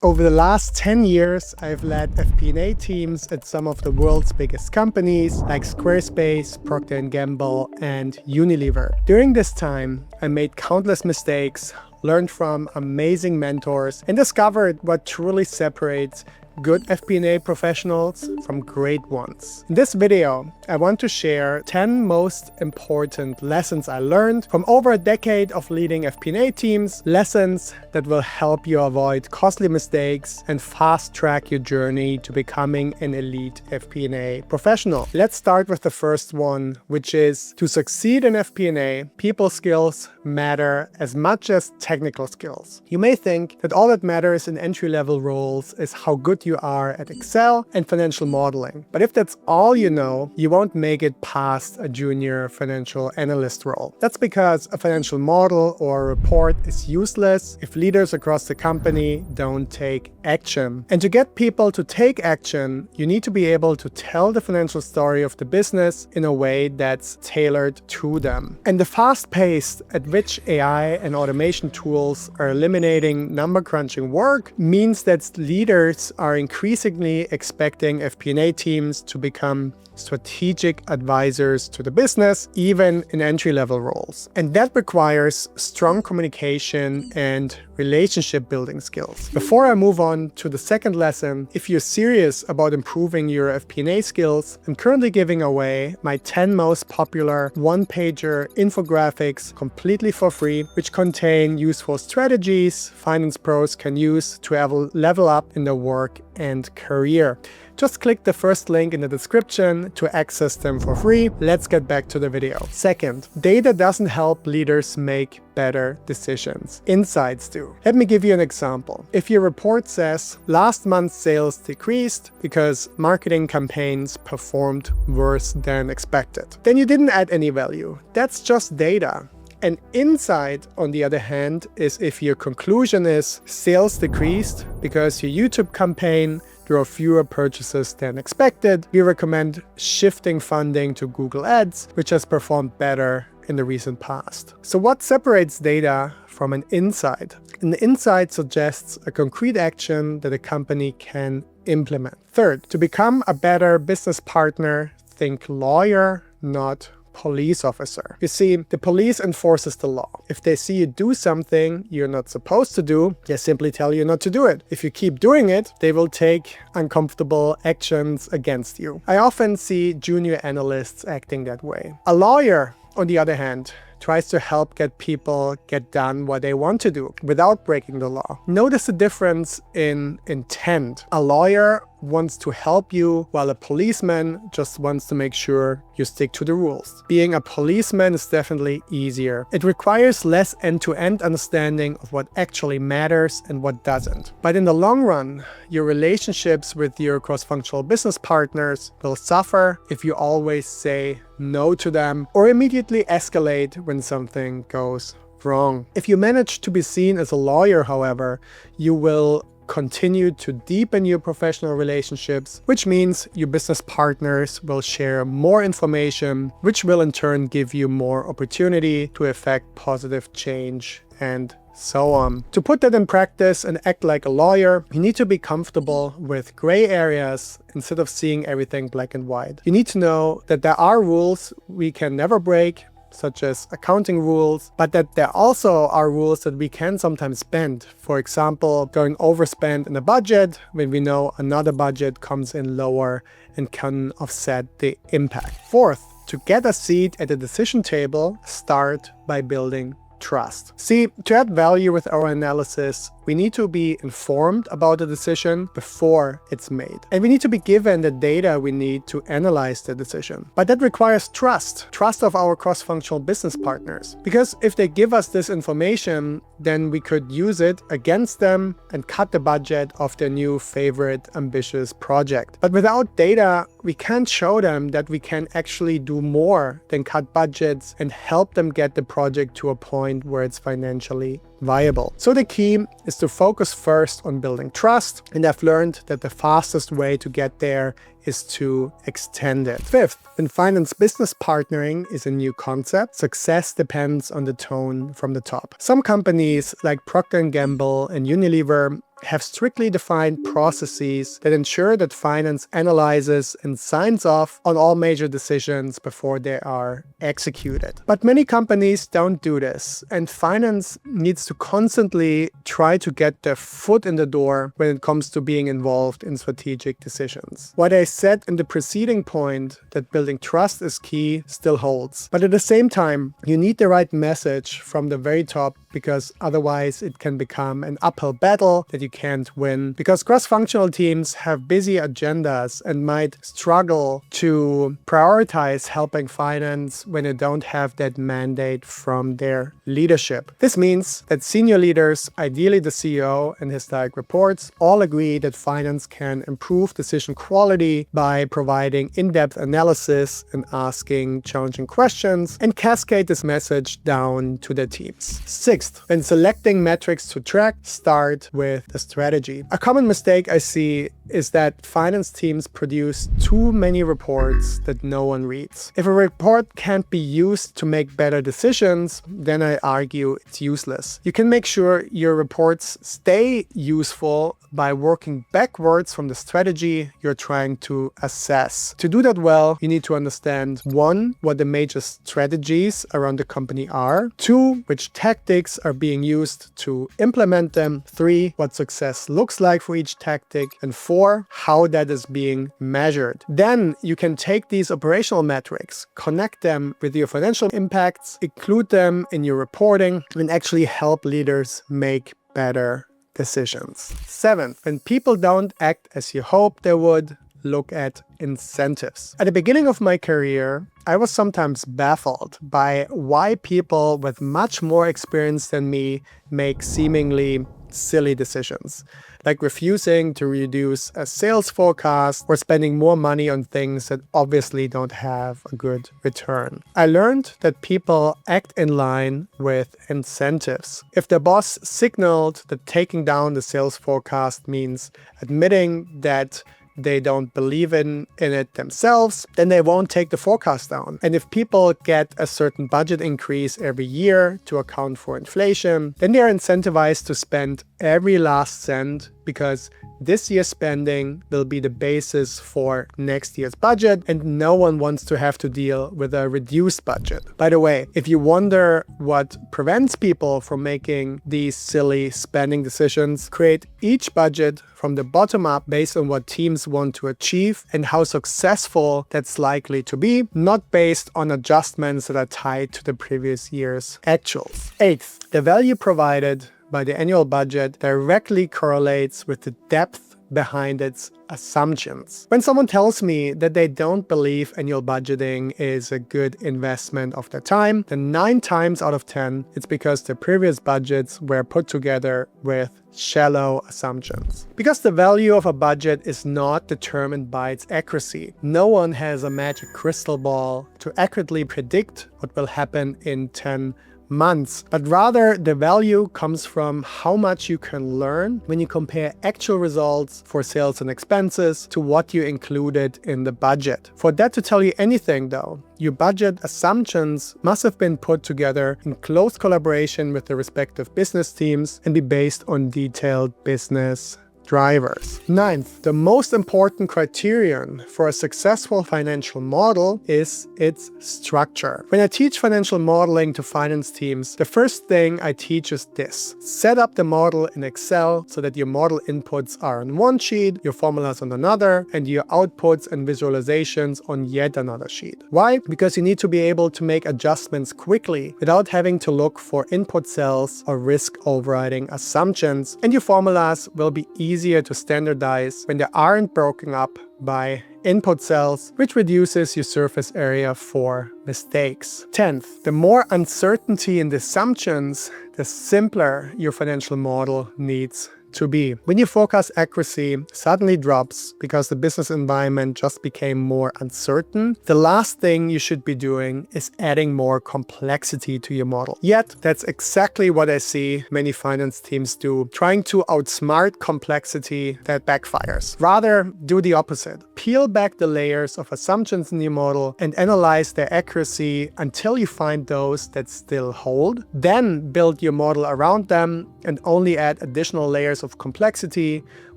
Over the last 10 years, I've led FP&A teams at some of the world's biggest companies like Squarespace, Procter & Gamble, and Unilever. During this time, I made countless mistakes, learned from amazing mentors, and discovered what truly separates good FP&A professionals from great ones. In this video, I want to share 10 most important lessons I learned from over a decade of leading FP&A teams, lessons that will help you avoid costly mistakes and fast-track your journey to becoming an elite FP&A professional. Let's start with the first one, which is to succeed in FP&A, people skills matter as much as technical skills. You may think that all that matters in entry-level roles is how good you are at Excel and financial modeling. But if that's all you know, you won't make it past a junior financial analyst role. That's because a financial model or a report is useless if leaders across the company don't take action. And to get people to take action, you need to be able to tell the financial story of the business in a way that's tailored to them. And the fast pace at which AI and automation tools are eliminating number crunching work means that leaders are increasingly expecting FP&A teams to become strategic advisors to the business, even in entry-level roles. And that requires strong communication and relationship building skills. Before I move on to the second lesson, if you're serious about improving your FP&A skills, I'm currently giving away my 10 most popular one-pager infographics completely for free, which contain useful strategies finance pros can use to level up in their work and career. Just click the first link in the description to access them for free. Let's get back to the video. Second, data doesn't help leaders make better decisions. Insights do. Let me give you an example. If your report says last month's sales decreased because marketing campaigns performed worse than expected, then you didn't add any value. That's just data. An insight, on the other hand, is if your conclusion is sales decreased because your YouTube campaign drove fewer purchases than expected, we recommend shifting funding to Google Ads, which has performed better in the recent past. So what separates data from an insight? An insight suggests a concrete action that a company can implement. Third, to become a better business partner, think lawyer, not police officer. You see, the police enforces the law. If they see you do something you're not supposed to do, they simply tell you not to do it. If you keep doing it, they will take uncomfortable actions against you. I often see junior analysts acting that way. A lawyer, on the other hand, tries to help people get done what they want to do without breaking the law. Notice the difference in intent. A lawyer wants to help you, while a policeman just wants to make sure you stick to the rules. Being a policeman is definitely easier. It requires less end-to-end understanding of what actually matters and what doesn't. But in the long run, your relationships with your cross-functional business partners will suffer if you always say no to them or immediately escalate when something goes wrong. If you manage to be seen as a lawyer, however, you will continue to deepen your professional relationships, which means your business partners will share more information, which will in turn give you more opportunity to effect positive change and so on. To put that in practice and act like a lawyer, you need to be comfortable with gray areas instead of seeing everything black and white. You need to know that there are rules we can never break, such as accounting rules, but that there also are rules that we can sometimes bend. For example, going overspend in a budget when we know another budget comes in lower and can offset the impact. Fourth, to get a seat at the decision table, start by building trust. See, to add value with our analysis, we need to be informed about the decision before it's made. And we need to be given the data we need to analyze the decision. But that requires trust of our cross-functional business partners. Because if they give us this information, then we could use it against them and cut the budget of their new favorite ambitious project. But without data, we can't show them that we can actually do more than cut budgets and help them get the project to a point where it's financially viable. So the key is to focus first on building trust, and I've learned that the fastest way to get there is to extend it. Fifth, in finance, business partnering is a new concept. Success depends on the tone from the top. Some companies like Procter & Gamble and Unilever have strictly defined processes that ensure that finance analyzes and signs off on all major decisions before they are executed. But many companies don't do this, and finance needs to constantly try to get their foot in the door when it comes to being involved in strategic decisions. What I said in the preceding point, that building trust is key, still holds. But at the same time, you need the right message from the very top, because otherwise it can become an uphill battle that you can't win, because cross-functional teams have busy agendas and might struggle to prioritize helping finance when they don't have that mandate from their leadership. This means that senior leaders, ideally the CEO and his direct reports, all agree that finance can improve decision quality by providing in-depth analysis and asking challenging questions, and cascade this message down to their teams. Sixth, when selecting metrics to track, start with the strategy. A common mistake I see is that finance teams produce too many reports that no one reads. If a report can't be used to make better decisions, then I argue it's useless. You can make sure your reports stay useful by working backwards from the strategy you're trying to assess. To do that well, you need to understand 1, what the major strategies around the company are, 2, which tactics are being used to implement them, 3, what success looks like for each tactic, and 4, how that is being measured. Then you can take these operational metrics, connect them with your financial impacts, include them in your reporting, and actually help leaders make better decisions. 7, when people don't act as you hope they would, look at incentives. At the beginning of my career, I was sometimes baffled by why people with much more experience than me make seemingly silly decisions, like refusing to reduce a sales forecast or spending more money on things that obviously don't have a good return. I learned that people act in line with incentives. If the boss signaled that taking down the sales forecast means admitting that they don't believe in it themselves, then they won't take the forecast down. And if people get a certain budget increase every year to account for inflation, then they are incentivized to spend every last cent, because this year's spending will be the basis for next year's budget, and no one wants to have to deal with a reduced budget. By the way, if you wonder what prevents people from making these silly spending decisions, create each budget from the bottom up based on what teams want to achieve and how successful that's likely to be, not based on adjustments that are tied to the previous year's actuals. 8th, the value provided by the annual budget directly correlates with the depth behind its assumptions. When someone tells me that they don't believe annual budgeting is a good investment of their time, then 9 times out of 10, it's because the previous budgets were put together with shallow assumptions. Because the value of a budget is not determined by its accuracy. No one has a magic crystal ball to accurately predict what will happen in 10 months, but rather the value comes from how much you can learn when you compare actual results for sales and expenses to what you included in the budget. For that to tell you anything though, your budget assumptions must have been put together in close collaboration with the respective business teams and be based on detailed business drivers. 9th, the most important criterion for a successful financial model is its structure. When I teach financial modeling to finance teams, the first thing I teach is this. Set up the model in Excel so that your model inputs are on one sheet, your formulas on another, and your outputs and visualizations on yet another sheet. Why? Because you need to be able to make adjustments quickly without having to look for input cells or risk overriding assumptions, and your formulas will be easier to standardize when they aren't broken up by input cells, which reduces your surface area for mistakes. 10th, the more uncertainty in the assumptions, the simpler your financial model needs to be. When your forecast accuracy suddenly drops because the business environment just became more uncertain, the last thing you should be doing is adding more complexity to your model. Yet, that's exactly what I see many finance teams do, trying to outsmart complexity that backfires. Rather, do the opposite. Peel back the layers of assumptions in your model and analyze their accuracy until you find those that still hold. Then build your model around them and only add additional layers of complexity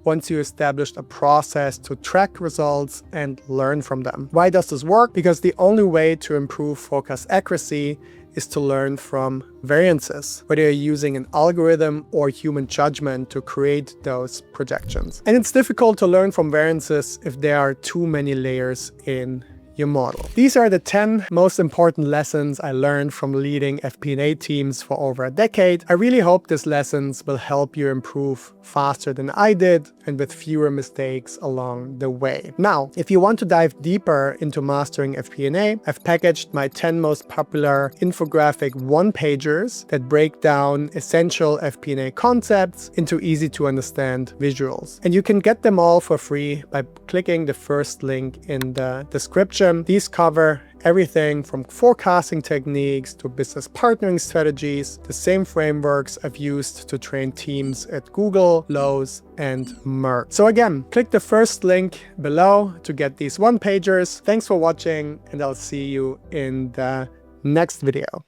once you established a process to track results and learn from them. Why does this work? Because the only way to improve forecast accuracy is to learn from variances, whether you're using an algorithm or human judgment to create those projections. And it's difficult to learn from variances if there are too many layers in your model. These are the 10 most important lessons I learned from leading FP&A teams for over a decade. I really hope these lessons will help you improve faster than I did and with fewer mistakes along the way. Now, if you want to dive deeper into mastering FP&A, I've packaged my 10 most popular infographic one-pagers that break down essential FP&A concepts into easy to understand visuals. And you can get them all for free by clicking the first link in the description. These cover everything from forecasting techniques to business partnering strategies, the same frameworks I've used to train teams at Google, Lowe's, and Merck. So again, click the first link below to get these one-pagers. Thanks for watching, and I'll see you in the next video.